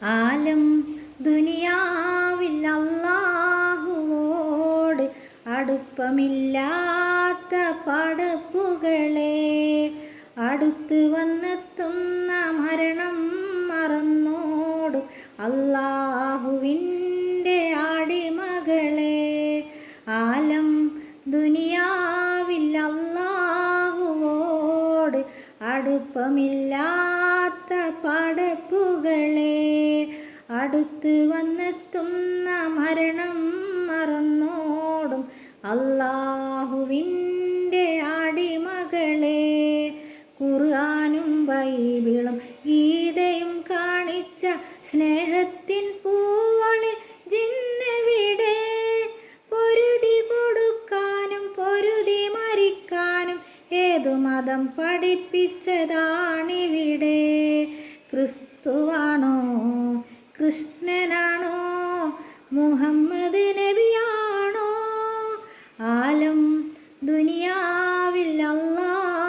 ആലം ദുനിയാവിൽ അല്ലാഹുവോട് അടുപ്പമില്ലാത്ത പടപ്പുകളെ, അടുത്ത് വന്നെത്തുന്ന മരണം മറന്നോടും അല്ലാഹുവിൻ്റെ അടിമകളെ. ആലം ദുനിയാവിൽ അല്ലാഹുവോട് അടുപ്പമില്ലാത്ത പടപ്പുകളെ, അടുത്ത് വന്നെത്തുന്ന മരണം മറന്നോടും അല്ലാഹുവിൻ്റെ അടിമകളെ. ഖുർആനും ബൈബിളും ഗീതയും കാണിച്ച സ്നേഹത്തിൻ പൂവളിൽ ജിന്നെവിടെ? പൊരുതി കൊടുക്കാനും പൊരുതി മരിക്കാനും ഏതു മതം പഠിപ്പിച്ചതാണിവിടെ? ക്രിസ്തുവാണോ, കൃഷ്ണനാണോ, മുഹമ്മദ് നബിയാണോ? ആലം ദുനിയാവിൽ അല്ലാഹുവോട്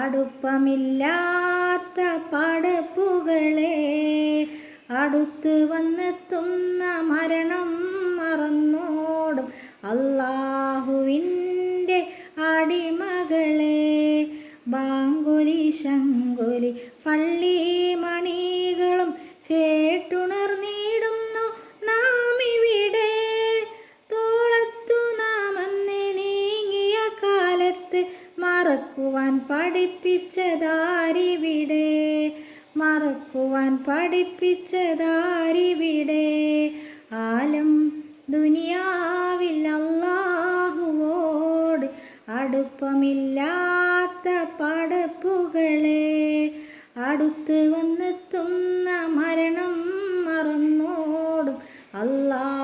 അടുപ്പമില്ലാത്ത പടപ്പുകളെ, അടുത്ത് വന്നെത്തുന്ന മരണം മറന്നോടും അല്ലാഹുവിൻ്റെ അടിമകളെ. ബാങ്കുലി ശങ്കുലി പള്ളി മണികളും കേട്ടുണർന്നിടുന്നു നാം ഇവിടെ. തോളത്തു നാമെന്ന് നീങ്ങിയ കാലത്ത് മറക്കുവാൻ പഠിപ്പിച്ചതാരിവിടെ? മറക്കുവാൻ പഠിപ്പിച്ചതാരിവിടെ? ആലം ദുനിയാവിൽ അല്ലാഹുവോട് അടുപ്പമില്ലാത്ത പടപ്പുകളെ, അടുത്ത് വന്നെത്തുന്ന മരണം മറന്നോടും അല്ലാഹുവിൻ്റെ